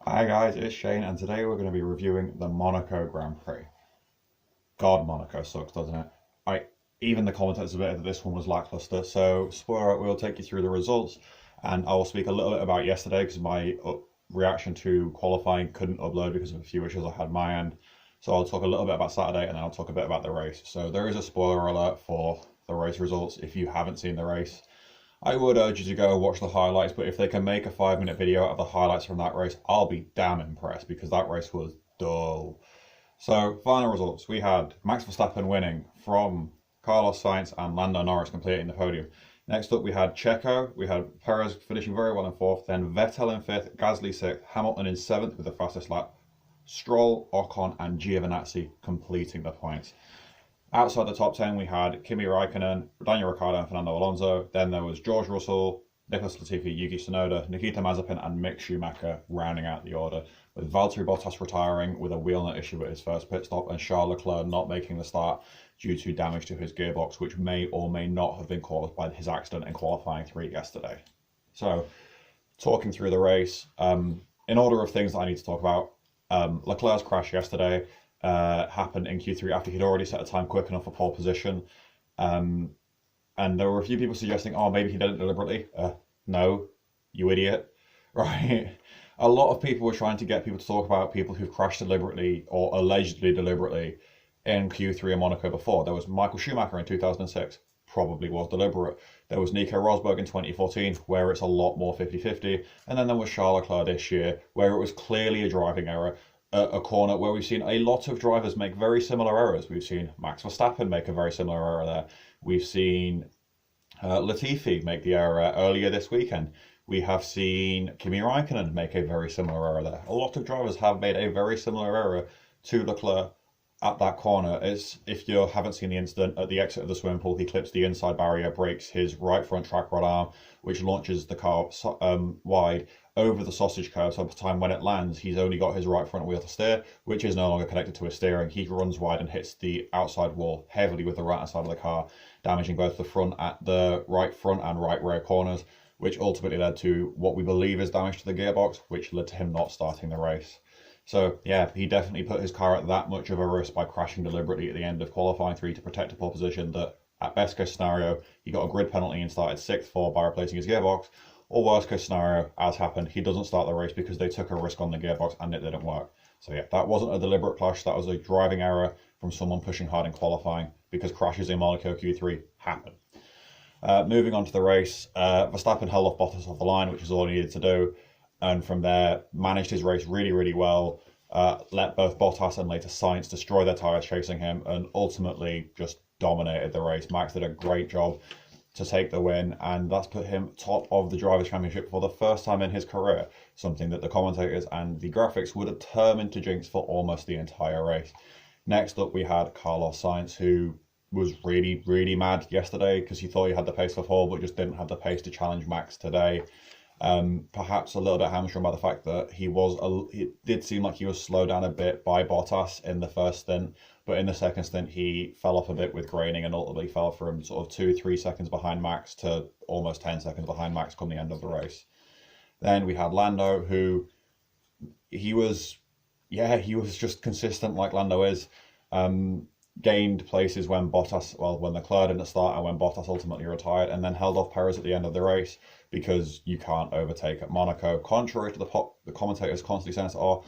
Hi guys, it's Shane, and today we're going to be reviewing the Monaco Grand Prix. God, Monaco sucks, doesn't it? Even the commentators admitted that this one was lackluster. So, spoiler alert, we'll take you through the results, and I will speak a little bit about yesterday because my reaction to qualifying couldn't upload because of a few issues I had my end. So I'll talk a little bit about Saturday, and then I'll talk a bit about the race. So there is a spoiler alert for the race results if you haven't seen the race. I would urge you to go watch the highlights, but if they can make a 5-minute video out of the highlights from that race, I'll be damn impressed because that race was dull. So, final results. We had Max Verstappen winning from Carlos Sainz and Lando Norris completing the podium. Next up, we had Checo, we had Perez finishing very well in fourth, then Vettel in fifth, Gasly sixth, Hamilton in seventh with the fastest lap, Stroll, Ocon, and Giovinazzi completing the points. Outside the top 10, we had Kimi Raikkonen, Daniel Ricciardo, and Fernando Alonso. Then there was George Russell, Nicholas Latifi, Yuki Tsunoda, Nikita Mazepin, and Mick Schumacher rounding out the order, with Valtteri Bottas retiring with a wheel nut issue at his first pit stop, and Charles Leclerc not making the start due to damage to his gearbox, which may or may not have been caused by his accident in qualifying 3 yesterday. So, talking through the race, in order of things that I need to talk about, Leclerc's crash yesterday happened in Q3 after he'd already set a time quick enough for pole position. And there were a few people suggesting, oh, maybe he did it deliberately. No, you idiot. Right? A lot of people were trying to get people to talk about people who've crashed deliberately or allegedly deliberately in Q3 in Monaco before. There was Michael Schumacher in 2006, probably was deliberate. There was Nico Rosberg in 2014, where it's a lot more 50-50. And then there was Charles Leclerc this year, where it was clearly a driving error. A corner where we've seen a lot of drivers make very similar errors. We've seen Max Verstappen make a very similar error there. We've seen Latifi make the error earlier this weekend. We have seen Kimi Raikkonen make a very similar error there. A lot of drivers have made a very similar error to Leclerc at that corner. As if you haven't seen the incident, at the exit of the swimming pool, he clips the inside barrier, breaks his right front track rod arm, which launches the car wide over the sausage curve. So by the time when it lands, he's only got his right front wheel to steer, which is no longer connected to his steering. He runs wide and hits the outside wall heavily with the right hand side of the car, damaging both the right front and right rear corners, which ultimately led to what we believe is damage to the gearbox, which led to him not starting the race. So yeah, he definitely put his car at that much of a risk by crashing deliberately at the end of qualifying 3 to protect a pole position that, at best case scenario, he got a grid penalty and started 6th by replacing his gearbox, or worst case scenario, as happened, he doesn't start the race because they took a risk on the gearbox and it didn't work. So yeah, that wasn't a deliberate clash, that was a driving error from someone pushing hard in qualifying, because crashes in Monaco Q3 happen. Moving on to the race, Verstappen held off Bottas off the line, which is all he needed to do, and from there managed his race really, really well, let both Bottas and later Sainz destroy their tyres chasing him, and ultimately just dominated the race. Max did a great job to take the win, and that's put him top of the Drivers' Championship for the first time in his career, something that the commentators and the graphics would have turned into jinx for almost the entire race. Next up, we had Carlos Sainz, who was really, really mad yesterday because he thought he had the pace for pole, but just didn't have the pace to challenge Max today. Perhaps a little bit hamstrung by the fact that it did seem like he was slowed down a bit by Bottas in the first stint, but in the second stint he fell off a bit with graining and ultimately fell from sort of 2-3 seconds behind Max to almost 10 seconds behind Max come the end of the race. Then we had Lando, who he was just consistent like Lando is. Gained places when Leclerc didn't start and when Bottas ultimately retired, and then held off Perez at the end of the race because you can't overtake at Monaco. Contrary to the commentators constantly saying, oh,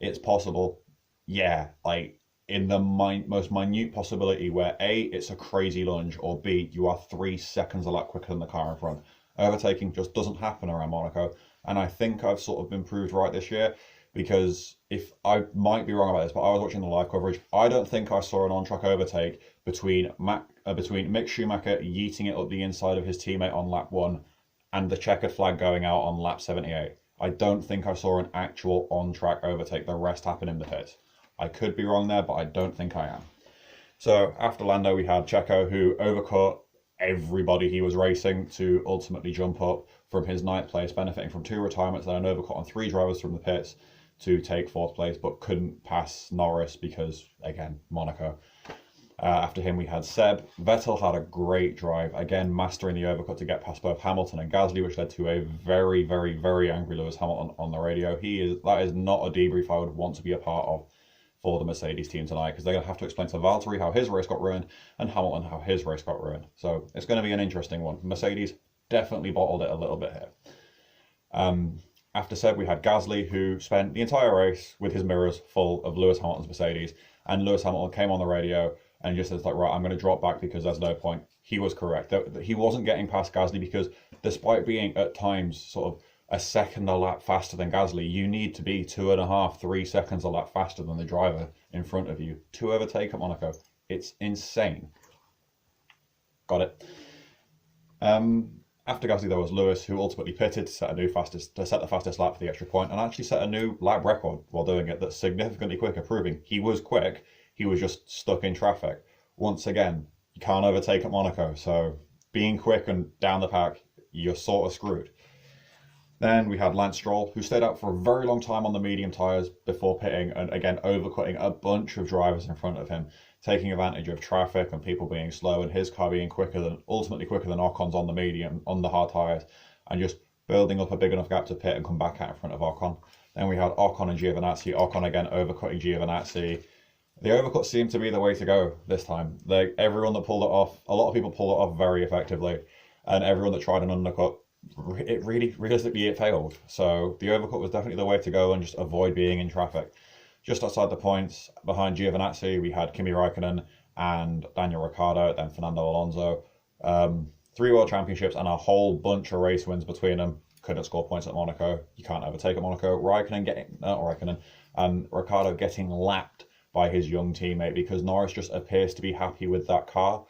it's possible. Yeah, like in the most minute possibility where A, it's a crazy lunge, or B, you are 3 seconds a lap quicker than the car in front. Overtaking just doesn't happen around Monaco, and I think I've sort of been proved right this year. Because if I might be wrong about this, but I was watching the live coverage, I don't think I saw an on-track overtake between Mick Schumacher yeeting it up the inside of his teammate on lap 1 and the checkered flag going out on lap 78. I don't think I saw an actual on-track overtake. The rest happened in the pits. I could be wrong there, but I don't think I am. So after Lando, we had Checo, who overcut everybody he was racing to ultimately jump up from his 9th place, benefiting from 2 retirements and an overcut on 3 drivers from the pits to take 4th place, but couldn't pass Norris because, again, Monaco. After him, we had Seb. Vettel had a great drive, again mastering the overcut to get past both Hamilton and Gasly, which led to a very, very, very angry Lewis Hamilton on the radio. That is not a debrief I would want to be a part of for the Mercedes team tonight, because they're going to have to explain to Valtteri how his race got ruined and Hamilton how his race got ruined. So it's going to be an interesting one. Mercedes definitely bottled it a little bit here. After Seb, we had Gasly, who spent the entire race with his mirrors full of Lewis Hamilton's Mercedes, and Lewis Hamilton came on the radio and just says, like, right, I'm going to drop back because there's no point. He was correct. He wasn't getting past Gasly because despite being at times sort of a second a lap faster than Gasly, you need to be 2.5, 3 seconds a lap faster than the driver in front of you to overtake at Monaco. It's insane. Got it. After Gasly, there was Lewis, who ultimately pitted to set the fastest lap for the extra point, and actually set a new lap record while doing it that's significantly quicker, proving he was quick. He was just stuck in traffic. Once again, you can't overtake at Monaco, so being quick and down the pack, you're sort of screwed. Then we had Lance Stroll, who stayed out for a very long time on the medium tyres before pitting, and again overcutting a bunch of drivers in front of him, taking advantage of traffic and people being slow, and his car being ultimately quicker than Ocon's on the hard tyres, and just building up a big enough gap to pit and come back out in front of Ocon. Then we had Ocon and Giovinazzi. Ocon again overcutting Giovinazzi. The overcut seemed to be the way to go this time. Everyone that pulled it off, a lot of people pulled it off very effectively, and everyone that tried an undercut, realistically, it failed. So the overcut was definitely the way to go and just avoid being in traffic. Just outside the points, behind Giovinazzi, we had Kimi Raikkonen and Daniel Ricciardo, then Fernando Alonso. 3 World Championships and a whole bunch of race wins between them. Couldn't score points at Monaco. You can't overtake at Monaco. Ricciardo getting lapped by his young teammate because Norris just appears to be happy with that car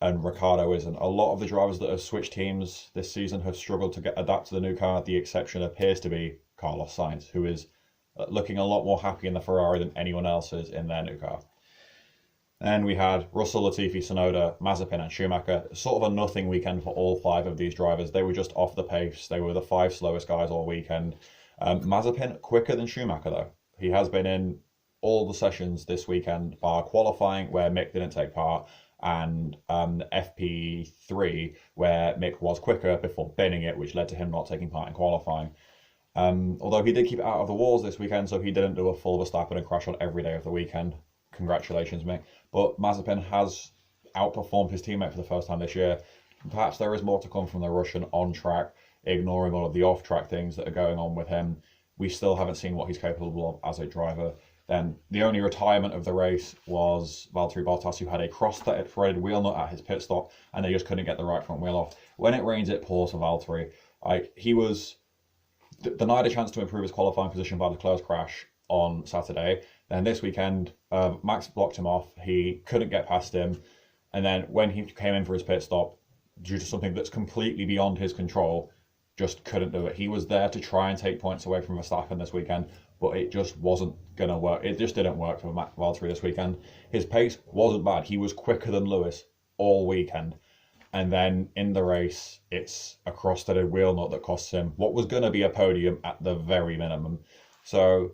and Ricciardo isn't. A lot of the drivers that have switched teams this season have struggled to adapt to the new car. The exception appears to be Carlos Sainz, who is looking a lot more happy in the Ferrari than anyone else is in their new car. Then we had Russell, Latifi, Tsunoda, Mazepin and Schumacher. Sort of a nothing weekend for all 5 of these drivers. They were just off the pace. They were the 5 slowest guys all weekend. Mazepin quicker than Schumacher though. He has been in all the sessions this weekend, bar qualifying where Mick didn't take part, and FP3 where Mick was quicker before binning it, which led to him not taking part in qualifying. Although he did keep it out of the walls this weekend, so he didn't do a full Verstappen and crash on every day of the weekend. Congratulations, Mick. But Mazepin has outperformed his teammate for the first time this year. Perhaps there is more to come from the Russian on track, ignoring all of the off-track things that are going on with him. We still haven't seen what he's capable of as a driver. Then the only retirement of the race was Valtteri Bottas, who had a cross-threaded wheel nut at his pit stop, and they just couldn't get the right front wheel off. When it rains, it pours for Valtteri. He was denied a chance to improve his qualifying position by the close crash on Saturday. Then this weekend, Max blocked him off. He couldn't get past him. And then when he came in for his pit stop, due to something that's completely beyond his control, just couldn't do it. He was there to try and take points away from Verstappen this weekend, but it just wasn't going to work. It just didn't work for Valtteri this weekend. His pace wasn't bad. He was quicker than Lewis all weekend. And then in the race, it's a cross-threaded wheel nut that costs him what was going to be a podium at the very minimum. So,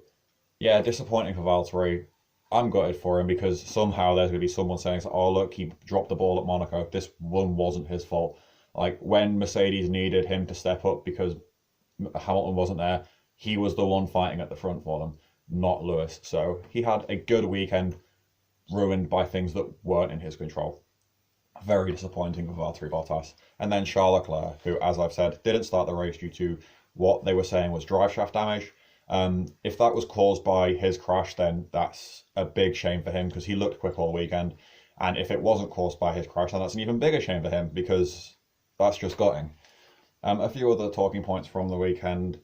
yeah, disappointing for Valtteri. I'm gutted for him because somehow there's going to be someone saying, oh, look, he dropped the ball at Monaco. This one wasn't his fault. Like, when Mercedes needed him to step up because Hamilton wasn't there, he was the one fighting at the front for them, not Lewis. So he had a good weekend ruined by things that weren't in his control. Very disappointing for Valtteri Bottas. And then Charles Leclerc, who, as I've said, didn't start the race due to what they were saying was drive shaft damage. If that was caused by his crash, then that's a big shame for him because he looked quick all weekend. And if it wasn't caused by his crash, then that's an even bigger shame for him because that's just gutting. A few other talking points from the weekend.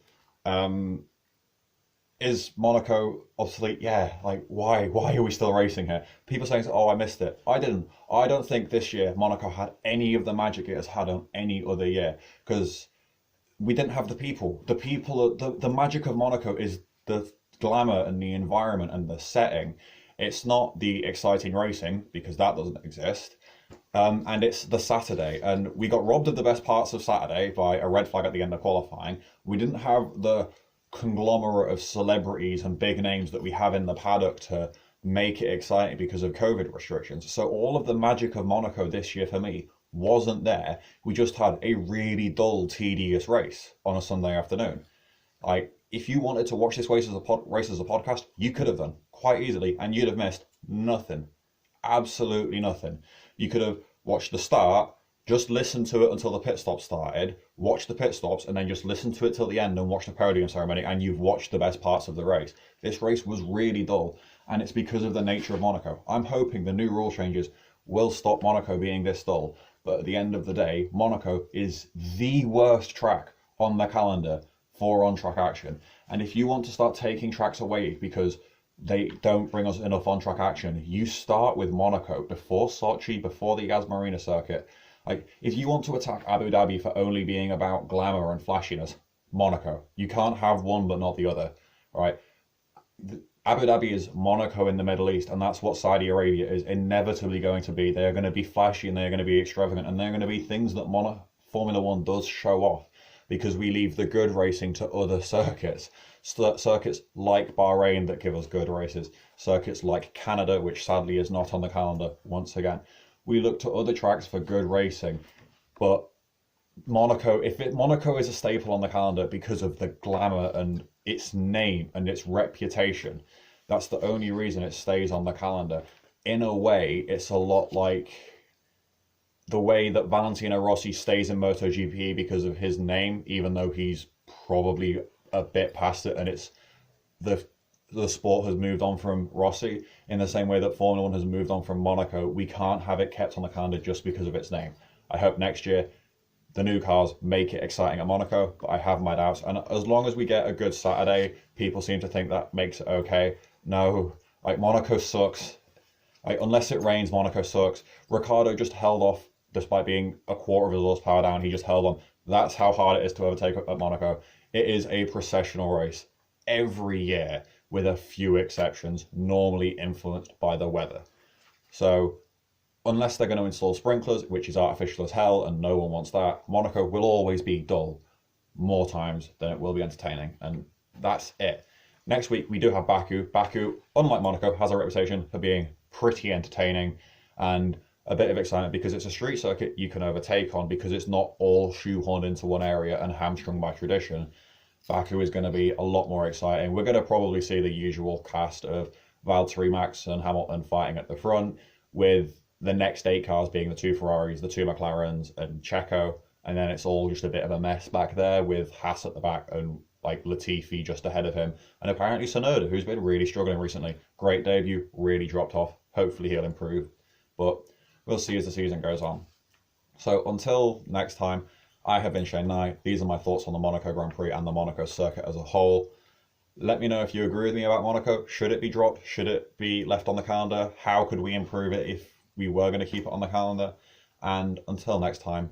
Is Monaco obsolete? Yeah, like why are we still racing here? People saying, oh, I missed it. I didn't. I don't think this year Monaco had any of the magic it has had on any other year because we didn't have the people. The magic of Monaco is the glamour and the environment and the setting. It's not the exciting racing because that doesn't exist. And it's the Saturday, and we got robbed of the best parts of Saturday by a red flag at the end of qualifying. We didn't have the conglomerate of celebrities and big names that we have in the paddock to make it exciting because of COVID restrictions. So all of the magic of Monaco this year for me wasn't there. We just had a really dull, tedious race on a Sunday afternoon. Like, if you wanted to watch this race as a podcast, you could have done quite easily, and you'd have missed nothing. Absolutely nothing. You could have watched the start, just listened to it until the pit stop started, watch the pit stops, and then just listen to it till the end and watch the podium ceremony, and you've watched the best parts of the race. This race was really dull, and it's because of the nature of Monaco. I'm hoping the new rule changes will stop Monaco being this dull, but at the end of the day, Monaco is the worst track on the calendar for on-track action. And if you want to start taking tracks away because they don't bring us enough on-track action, you start with Monaco before Sochi, before the Yas Marina circuit. Like, if you want to attack Abu Dhabi for only being about glamour and flashiness, Monaco. You can't have one but not the other, right? Abu Dhabi is Monaco in the Middle East, and that's what Saudi Arabia is inevitably going to be. They are going to be flashy, and they are going to be extravagant, and they're going to be things that Formula One does show off, because we leave the good racing to other circuits. Circuits like Bahrain that give us good races. Circuits like Canada, which sadly is not on the calendar once again. We look to other tracks for good racing. But Monaco, Monaco is a staple on the calendar because of the glamour and its name and its reputation. That's the only reason it stays on the calendar. In a way, it's a lot like the way that Valentino Rossi stays in MotoGP because of his name, even though he's probably a bit past it, and it's the sport has moved on from Rossi. In the same way that Formula One has moved on from Monaco, we can't have it kept on the calendar just because of its name. I hope next year the new cars make it exciting at Monaco, but I have my doubts. And as long as we get a good Saturday, people seem to think that makes it okay. No, like, Monaco sucks. Like, unless it rains, Monaco sucks. Ricciardo just held off despite being a quarter of his horsepower down. He just held on. That's how hard it is to overtake at Monaco. It is a processional race every year, with a few exceptions, normally influenced by the weather. So unless they're going to install sprinklers, which is artificial as hell, and no one wants that, Monaco will always be dull more times than it will be entertaining. And that's it. Next week, we do have Baku. Baku, unlike Monaco, has a reputation for being pretty entertaining and a bit of excitement because it's a street circuit you can overtake on, because it's not all shoehorned into one area and hamstrung by tradition. Baku is going to be a lot more exciting. We're going to probably see the usual cast of Valtteri, Max and Hamilton fighting at the front, with the next 8 cars being the 2 Ferraris, the 2 McLarens and Checo, and then it's all just a bit of a mess back there with Haas at the back and like Latifi just ahead of him, and apparently Tsunoda, who's been really struggling recently. Great debut, really dropped off. Hopefully he'll improve, but we'll see as the season goes on. So until next time, I have been Shane Knight. These are my thoughts on the Monaco Grand Prix and the Monaco circuit as a whole. Let me know if you agree with me about Monaco. Should it be dropped? Should it be left on the calendar? How could we improve it if we were going to keep it on the calendar? And until next time,